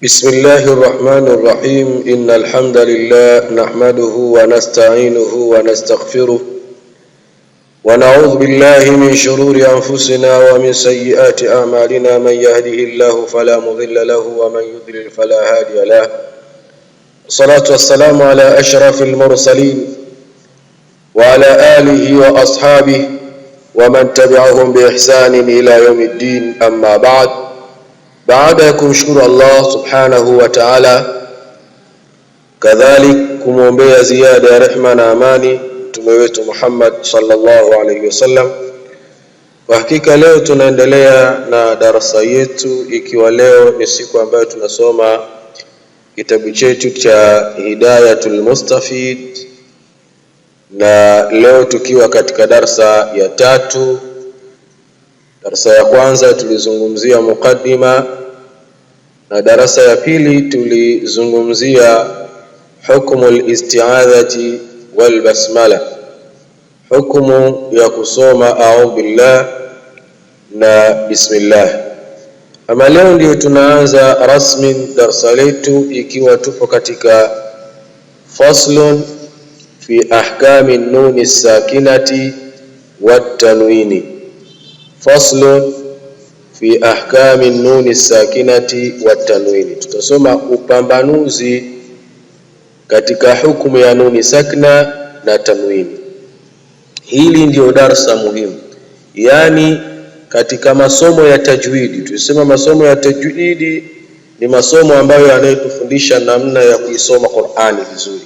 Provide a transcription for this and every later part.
بسم الله الرحمن الرحيم إن الحمد لله نحمده ونستعينه ونستغفره ونعوذ بالله من شرور أنفسنا ومن سيئات أعمالنا من يهده الله فلا مضل له ومن يضلل فلا هادي له والصلاة والسلام على أشرف المرسلين وعلى آله وأصحابه ومن تبعهم بإحسان إلى يوم الدين أما بعد. Baada ya kumshukuru Allah subhanahu wa ta'ala, kadhalik kumwombea ziada ya rehma na amani mtume wetu Muhammad sallallahu alayhi wasallam. Kwa hakika leo tunaendelea na darasa yetu, ikiwa leo ni siku ambayo tunasoma kitabu chetu cha Hidayatul Mustafid, na leo tukiwa katika darasa ya 3. Darasa ya kwanza tulizungumzia mukaddima, na darasa ya pili tulizungumzia hukumu al-isti'adhati wal basmala, hukumu ya kusoma a'udhu billah na bismillah. Ama leo ndio tunaanza rasmi darasa letu, ikiwa tupo katika faslun fi ahkami nuni sakinati wat tanwini. Faslun fi ahkami nuni sakinati wat tanwini. Tutasoma upambanuzi katika hukumu ya nuni sakna na tanwini. Hili ndio darasa muhimu. Yani katika masomo ya tajwidi, tusema masomo ya tajwidi ni masomo ambayo yanayotufundisha namna ya kuisoma Qur'ani vizuri,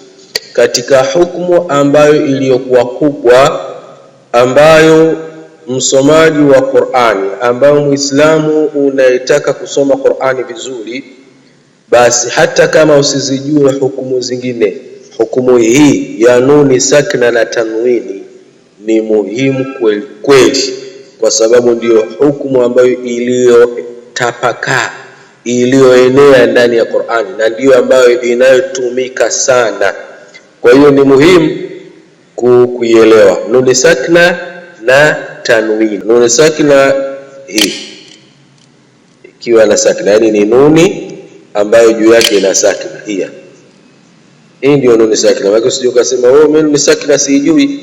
katika hukumu ambayo iliyokuwa kubwa, ambayo msomaji wa Qur'ani, ambao Muislamu unayetaka kusoma Qur'ani vizuri, basi hata kama usizijue hukumu zingine, hukumu hii ya nuni sakna na tanwini ni muhimu kweli kweli, kwa sababu ndiyo hukumu ambayo iliyotapakaa, iliyoenea ndani ya Qur'ani, na ndiyo ambayo inayotumika sana. Kwa hiyo ni muhimu kuielewa nuni sakna na tanwini. Nuni sakna hii ikiwa na sakna, yani ni nuni ambayo juu yake ina sakna, hii ndio nuni sakna. Wako sio ukasema mimi nuni sakna sijui.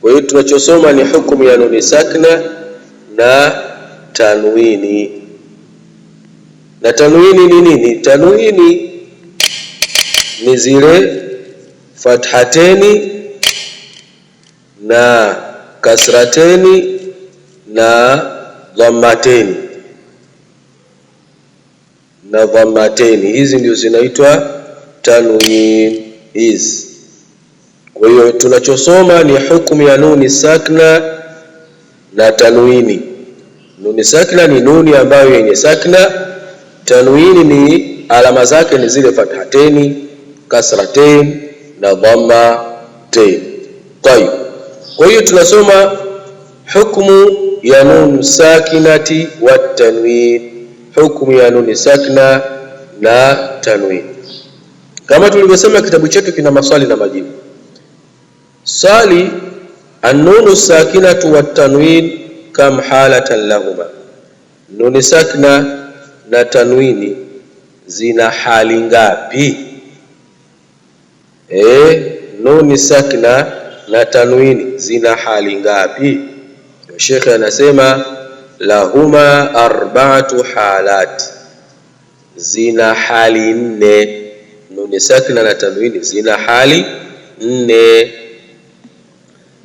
Kwa hiyo tunachosoma ni hukumu ya nuni sakna na tanwini. Na tanwini ni nini? Tanwini ni zile fathateni na kasrateni na dhammateni hizi ndio zinaitwa tanwin hizi. Kwa hiyo tunachosoma ni hukumu ya nuni sakna na tanwini. Nuni sakna ni nuni ambayo yenye sakna, tanwini ni alama zake ni zile fathateni, kasrateni na dhammateni. Kwa hiyo tunasoma hukumu ya nun sakinati wat tanwin, hukumu ya nun sakna na tanwin. Kama tulivyosema, kitabu chetu kina maswali na majibu. Swali: an-nun sakinatu wat tanwin kam halatan lahuma, nun sakna na tanwini zina hali ngapi? Nun sakna na tanwini zina hali ngapi? Sheikh anasema lahuma arba'atu halat, zina hali 4. Nuni sakna na tanwini zina hali 4.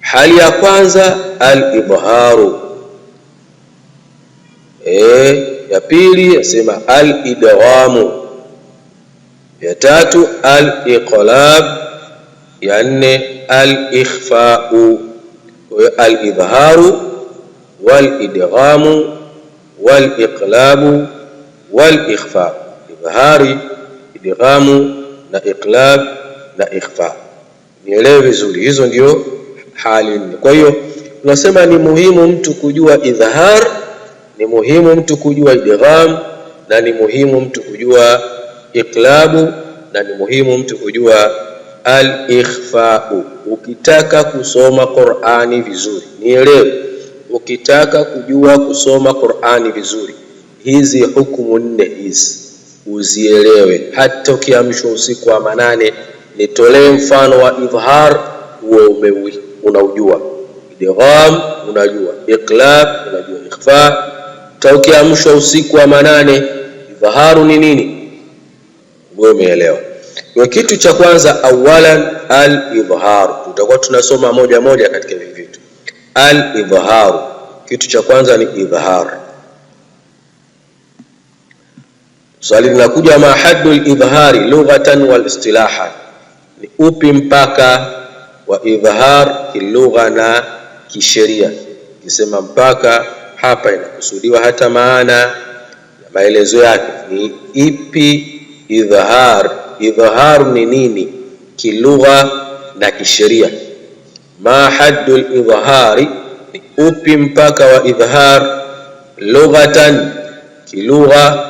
Hali ya kwanza al-ibharu, ya pili yasema al-idghamu, ya tatu al-iqlab, ya 4 al-ikhfa'u. Al-idharu wal-idghamu wal-iqlabu wal-ikhfa. Idhari, idghamu na iqlab na ikhfa. Nielewe vizuri, hizo ndio hali 4. Kwa hiyo tunasema ni muhimu mtu kujua idhar, ni muhimu mtu kujua idgham, na ni muhimu mtu kujua iqlabu, na ni muhimu mtu kujua al-ikhfa'u. Ukitaka kusoma Qur'ani vizuri, nielewe, ukitaka kujua kusoma Qur'ani vizuri, hizi hukumu 4 hizi uzielewe. Hata ukiamshwa usiku wa manane, nitolee mfano wa idhhar, uwe unaujua. Idgham unajua, iqlab unajua, ikhfa. Hata ukiamshwa usiku wa manane, idhharu ni nini? Uwe umeelewa. Kwa kitu cha kwanza, awalan al-idhhar. Tutakuwa tunasoma moja moja katika hivi vitu. Al-idhhar, kitu cha kwanza ni idhhar. Swali linakuja, ma haddul idhhari lughatan wal istilahan, ni upi mpaka wa idhhar kilugha na kisheria? Kisema mpaka hapa inakusudiwa hata maana na maelezo yake. Ni ipi idhhar? Idhhar ni nini kilugha na kisheria? Ma haddul idhhari, ni upi mpaka wa idhhar lughatan kilugha,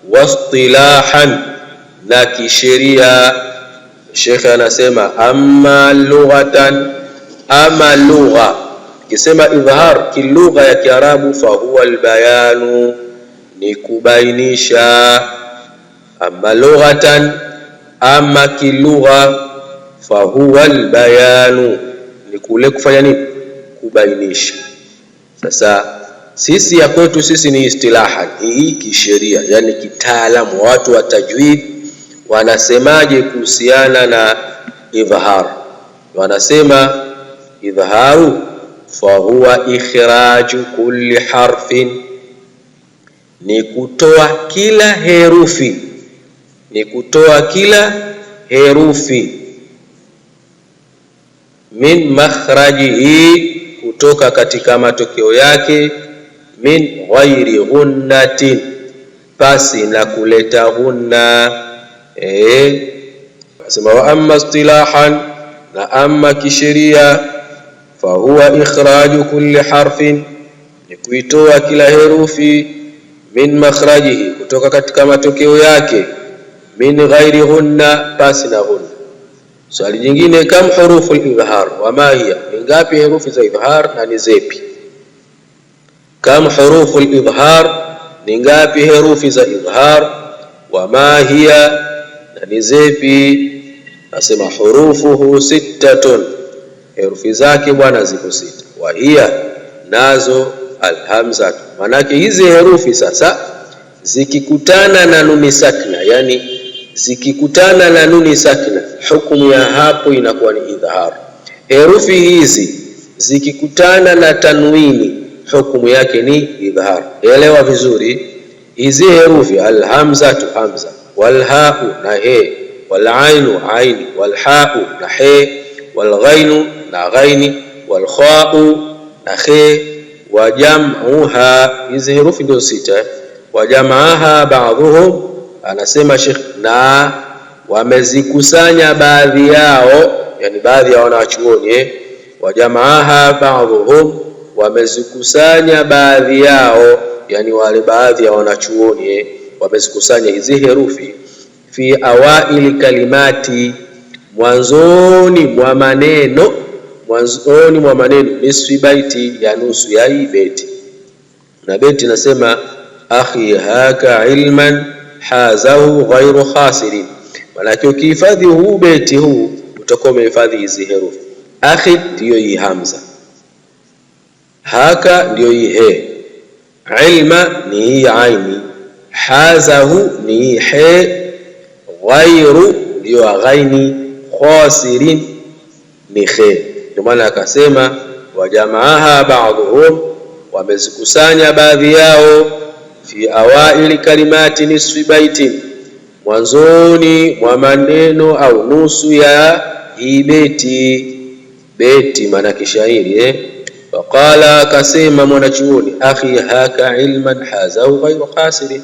wastilahan na kisheria. Sheikh anasema amma lughatan, ama lugha. Kisema idhhar kilugha ya Kiarabu, fa huwa albayanu, ni kubainisha. Amma lughatan, ama kilugha, fa huwa albayanu, ni kule kufanya nini? Kubainisha. Sasa sisi ya kwetu sisi ni istilaha hii kisheria, yani kitaalamu. Watu wa tajwid wanasemaje kuhusiana na idhhar? Wanasema idhharu fa huwa ikhraju kulli harfin, ni kutoa kila herufi, ni kutoa kila herufi, min makhrajihi, kutoka katika matokeo yake, min ghairi ghunnatin, pasi na kuleta ghunna. Nasema wa amma istilahan, na amma kisheria, fa huwa ikhraju kulli harfin, ni kuitoa kila herufi, min makhrajihi, kutoka katika matokeo yake, min ghairi ghunna, pasi na ghunna. Swali jingine, kam hurufu al-idhhar wa ma hiya, ni ngapi herufi za idhhar na ni zipi? Kam hurufu al-idhhar, ni ngapi herufi za idhhar, wa ma hiya, na ni zipi? Nasema hurufuhu sittatun, herufi zake bwana ziko sita. Wa hiya, nazo alhamza. Manake hizi herufi sasa zikikutana na nuni sakna, yani zikikutana na nuni sakna, hukumu ya hapo inakuwa ni idhhar. Herufi hizi zikikutana na tanwini, hukumu yake ni idhhar. Elewa vizuri, hizi herufi alhamzatu hamza, walhau na he, walainu aini, walhau na he, walghainu na ghaini, walkhau na he, wajam'uha, hizi herufi ndio sita. Wajam'aha ba'dhuhum, anasema Sheikh, na wamezikusanya baadhi yao, yani baadhi ya wanachuoni. Wajam'aha ba'dhuhum, wamezikusanya baadhi yao, yani wale baadhi ya wanachuoni wamezikusanya hizi herufi, fi awaili kalimati, mwanzoni mwa maneno, mwanzoni mwa maneno, nisfi baiti, ya nusu ya hii beti. Na beti nasema akhi haka ilman hazahu ghairu khasirin, manake ukihifadhi huu beti huu utakuwa umehifadhi hizi herufi. Akhi ndio hii hamza, haka ndio hii he, ilma ni hii aini, hazahu ni hii he, ghairu ndio ghaini, khasirin ni he. Ndio maana akasema wajamaaha ba'dhum, wamezikusanya baadhi yao, fi awaili kalimati nisfi baitin, mwanzoni mwa maneno au nusu ya hii beti. Beti maana kishairi. Faqala, akasema mwanachuoni, akhi haka ilman hazahu ghayru khasiri.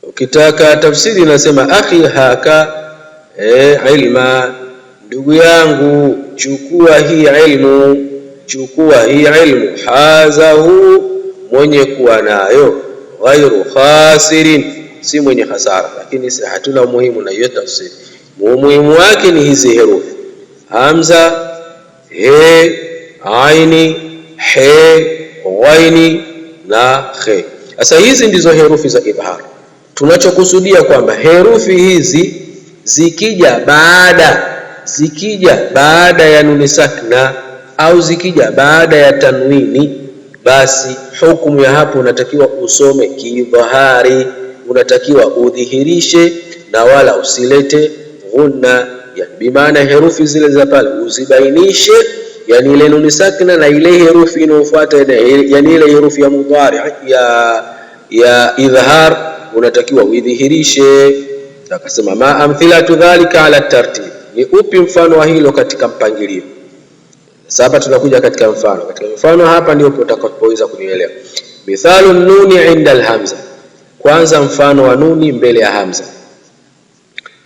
Ukitaka tafsiri nasema akhi haka ilma, ndugu yangu chukua hii ilmu, chukua hii ilmu, hazahu, mwenye kuwa nayo, ghairu khasirin, si mwenye hasara. Lakini hatuna umuhimu na hiyo tafsiri. Umuhimu wake ni hizi herufi hamza, he, aini, he, ghaini, na khe. Sasa hizi ndizo herufi za idhhar. Tunachokusudia kwamba herufi hizi zikija baada ya nuni sakna au zikija baada ya tanwini, basi hukumu ya hapo unatakiwa usome kiidhahari, unatakiwa udhihirishe na wala usilete ghunna. Yani bimaana herufi zile za pale uzibainishe, yani ile nuni sakna na ile herufi inayofuata, yani ile herufi ya mudhari ya idhhar unatakiwa udhihirishe. Akasema ma amthilatu dhalika ala tartib, ni upi mfano wa hilo katika mpangilio. Sasa hapa tunakuja katika mfano. Katika mfano hapa ndio utakapoweza kunielewa. Mithalu nuni inda alhamza, kwanza mfano wa nuni mbele ya hamza.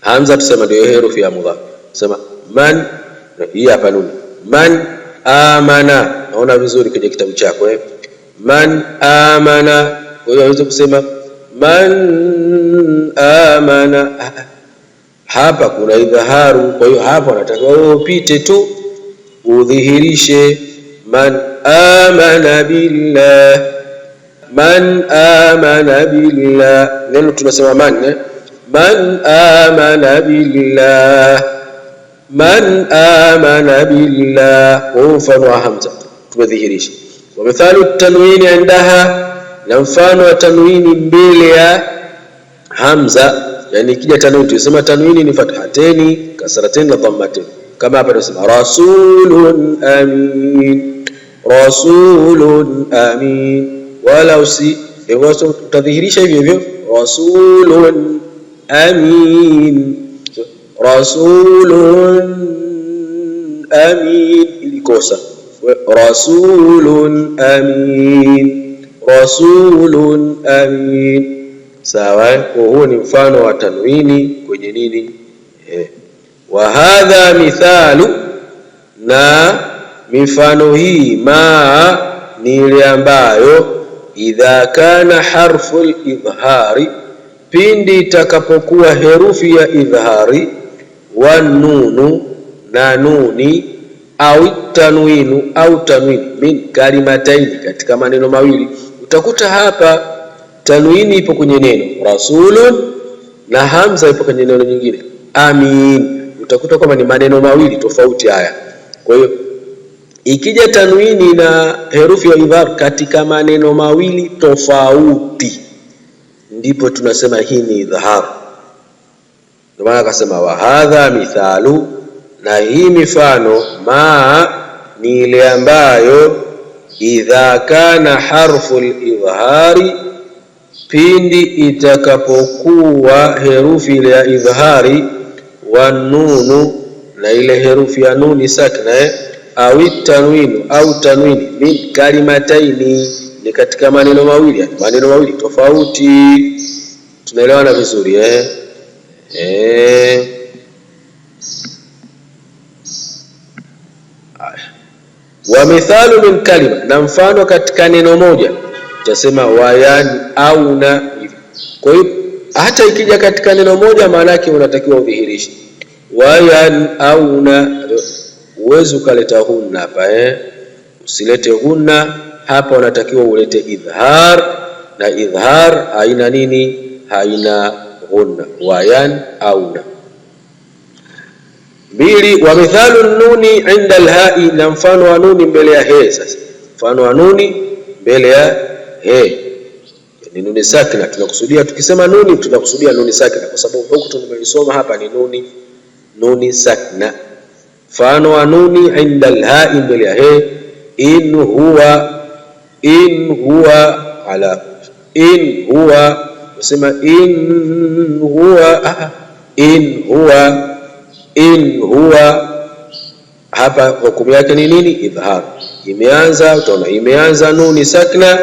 Hamza tusema ndio herufi ya mudhari. Sema man, hii hapa nuni. Man amana, naona vizuri kwenye kitabu chako Man amana, wewe unaweza kusema man amana. Hapa kuna idhaharu, kwa hiyo hapa unatakiwa upite tu udhihirishe man amana billah, man amana billah. Neno tunasema man amana billah, man amana billah. Kwa mfano wa hamza tumedhihirisha. Wa mithalu tanwini indaha, na mfano wa tanwini mbele ya hamza. Yani ikija tanwini tunasema tanwini ni fathateni, kasrateni na dhammateni. Kama hapa tunasema rasulun amin, rasulun amin, wala utadhihirisha hivyo hivyo rasulun amin, rasulun amin, ilikosa rasulun amin, rasulun amin. Sawa, huo ni mfano wa tanwini kwenye nini? Wa hadha mithalu, na mifano hii ma ni ile ambayo idha kana harfu al-idhhari, pindi itakapokuwa herufi ya idhhari, wa nunu na nuni, au tanwinu au tanwini, min kalimataini, katika maneno mawili. Utakuta hapa tanwini ipo kwenye neno rasulun na hamza ipo kwenye neno nyingine amin. Utakuta kama ni maneno mawili tofauti haya. Kwa hiyo ikija tanwini na herufi ya idhhar katika maneno mawili tofauti, ndipo tunasema hii ni idhhar. Ndio maana akasema wa hadha mithalu, na hii mifano ma ni ile ambayo idha kana harfu al-idhhari, pindi itakapokuwa herufi ile ya idhhari, wa nunu na ile herufi ya nuni sakna, au tanwinu au tanwini, min kalimataini, ni katika maneno mawili, maneno mawili tofauti. Tunaelewana vizuri Wa mithalu min kalima, na mfano katika neno moja tutasema wayan au na. Kwa hiyo hata ikija katika neno moja maana yake unatakiwa udhihirishe wayan au na. Uwezi ukaleta hunna hapa usilete hunna hapa, unatakiwa ulete idhhar, na idhhar haina nini? Haina hunna. Wayan au na. Mbili, wa mithalu nuni inda alhai, na mfano wa nuni mbele ya he. Sasa mfano wa nuni mbele ya he ni nuni sakina. Tunakusudia tukisema nuni tunakusudia nuni sakina, kwa sababu huku tumelisoma hapa ni nuni sakina. Mfano wa nuni inda alhai mbele ya he, in huwa ala, in huwa, usema in huwa hapa hukumu yake ni nini? Idhhar. Imeanza, utaona imeanza nuni sakna,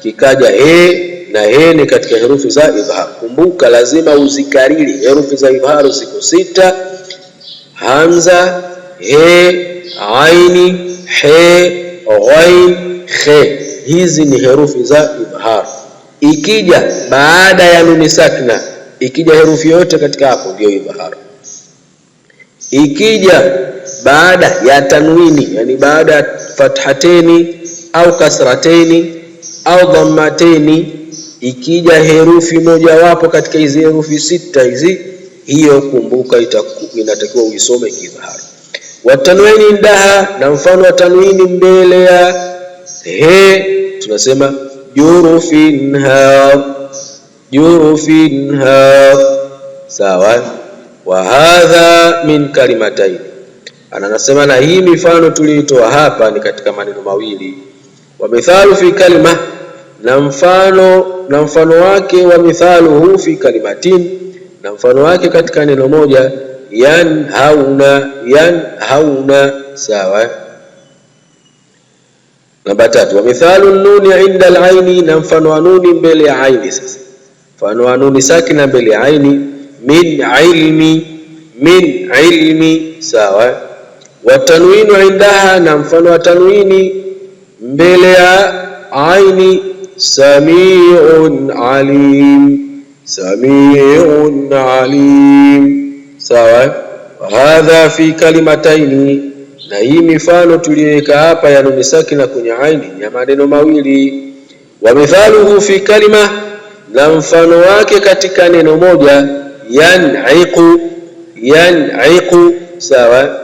kikaja he, na he ni katika herufi za idhhar. Kumbuka lazima uzikariri herufi za idhhar, ziko 6: hamza, he, aini, he, ghain, khe. Hizi ni herufi za idhhar. Ikija baada ya nuni sakna, ikija herufi yote katika hapo ndio idhhar. Ikija baada ya tanwini, yani baada ya fathateni au kasrateni au dhammateni, ikija herufi moja wapo katika hizi herufi sita hizi, hiyo kumbuka inatakiwa uisome kidhahari. Watanwini indaha, na mfano wa tanwini mbele ya he tunasema jurufinha, jurufinha, sawa. Wa hadha min kalimatayn, anasema na hii mifano tulioitoa hapa ni katika maneno mawili. Wa mithalu fi kalima, na mfano wake wa mithaluhu fi kalimatin, na mfano wake katika neno moja, yanhauna, yanhauna, sawa. Namba 3, wa mithalu nuni inda al-aini, na mfano wa nuni mbele ya aini. Sasa mfano wa nuni sakina mbele ya aini, min ilmi, min ilmi, sawa. Wa tanwinu indaha, na mfano wa tanwini mbele ya aini, sami'un alim, sami'un alim, sawa. Hadha fi kalimataini, na hii mifano tuliyoweka hapa ya nuni sakina kwenye aini ya maneno mawili. Wa mithaluhu fi kalima, na mfano wake katika neno moja, yan'iqu, yan'iqu, sawa,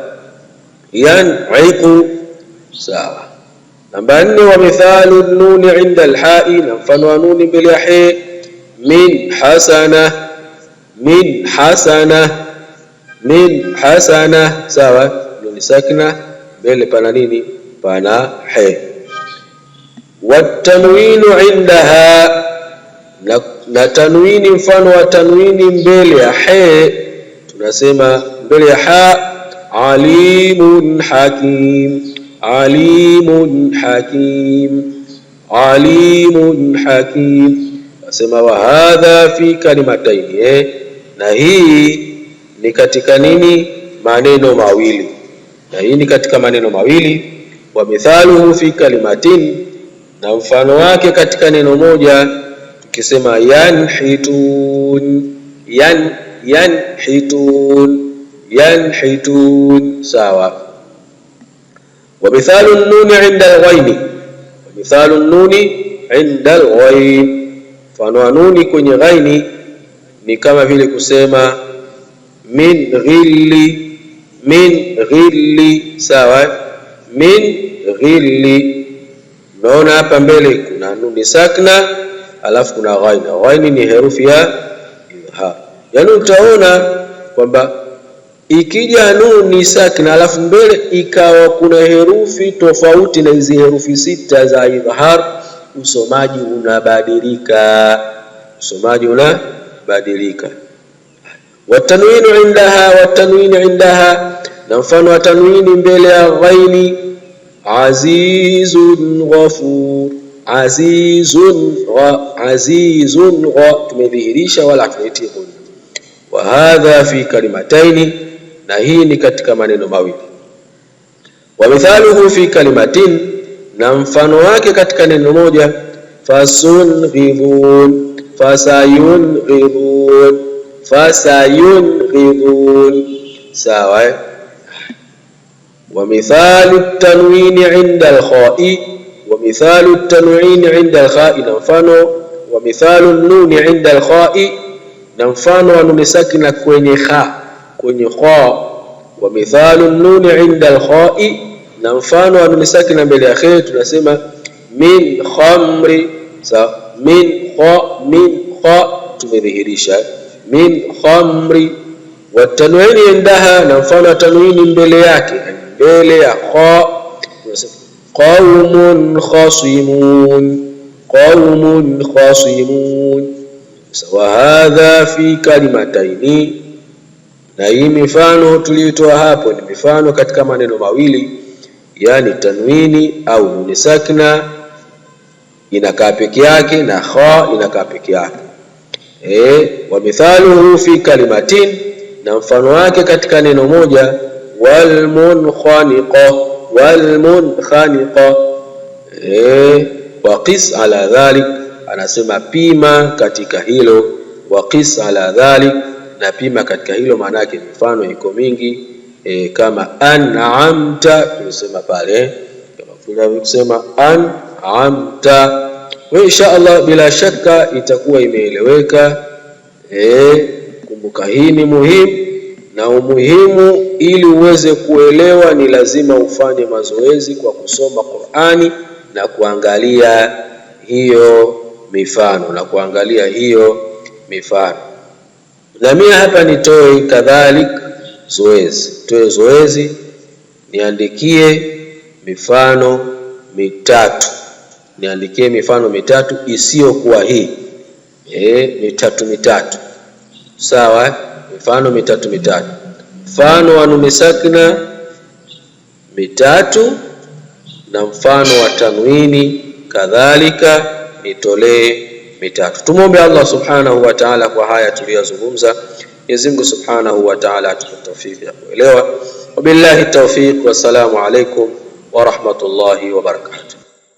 yan'iqu, sawa. Namba 4, wa mithalu nuni inda al-ha'i, na mfano wa nuni mbele ya he, min hasana, min hasana, min hasana, sawa. Nuni sakina mbele pana nini? Pana he. Watanwinu indaha, na tanwini mfano wa tanwini mbele ya he tunasema mbele ya ha, alimun hakim, alimun hakim, alimun hakim. Nasema wa hadha fi kalimatayn, na hii ni katika nini? Maneno mawili. Na hii ni katika maneno mawili. Wa mithaluhu fi kalimatin, na mfano wake katika neno moja tukisema yanhitun, yanhitun, yanhitun, sawa. Wa mithalu nuni inda al-ghaini, wa mithalu nuni inda al-ghain, mfano wa nuni kwenye ghaini ni kama vile kusema min ghilli, min ghilli, sawa, min ghilli. Naona hapa mbele kuna nuni sakna alafu kuna ghaini. Ghaini ni herufi ya ha. Yaani utaona kwamba ikija nuni sakna alafu mbele ikawa kuna herufi tofauti na hizi herufi sita za idhhar, usomaji unabadilika, usomaji unabadilika. Watanwinu indaha, watanwini indaha, na mfano wa tanwini mbele ya ghaini, azizun ghafur, azizun azizun tumedhihirisha wala tunaiti ghun. Wa hadha fi kalimataini, na hii ni katika maneno mawili. Wa mithaluhu fi kalimatin, na mfano wake katika neno moja, fasunghidun, fasayunghidun, fasayunghidun, sawa. Wa mithalu tanwini inda al-kha'i, wa mithalu tanwini inda al-kha'i, na mfano wa mithalu nuni inda al-kha'i, na mfano wa nuni sakina kwenye kha, kwenye kha. Wa mithalu nuni inda al-kha'i, na mfano wa nuni sakina mbele ya kha tunasema min khamri, sawa. Min kha tumedhihirisha min khamri. Wa tanwini indaha, na mfano wa tanwini mbele yake mbele ya kha tunasema qaumun khasimun, qaumun khasimun. Wa hadha fi kalimataini, na hii mifano tuliyotoa hapo ni mifano katika maneno mawili, yani tanwini au nuni sakina inakaa peke yake na kha inakaa peke yake. Wa mithaluhu fi kalimatin, na mfano wake katika neno moja, wal munkhaniqa, wal munkhaniqa. Wa qis ala dhalik, anasema pima katika hilo. Wa qis ala dhalik, na pima katika hilo, maana yake mifano iko mingi. Kama an'amta tunasema pale, kama kusema an'amta, Kwa insha Allah bila shaka itakuwa imeeleweka. Kumbuka hii ni muhimu, na umuhimu ili uweze kuelewa ni lazima ufanye mazoezi kwa kusoma Qur'ani na kuangalia hiyo mifano Na mimi hapa nitoe kadhalika zoezi, niandikie mifano mitatu, isiyokuwa hii mitatu. Sawa, mifano mitatu. Mfano wa nuni sakina mitatu, na mfano wa tanwini kadhalika nitolee mitatu. Tumombe Allah subhanahu wa ta'ala kwa haya tuliyozungumza. Mwenyezi Mungu subhanahu wa ta'ala atupe tawfiki ya kuelewa. Wabillahi tawfiq, wassalamu alaikum wa rahmatullahi wa barakatuh.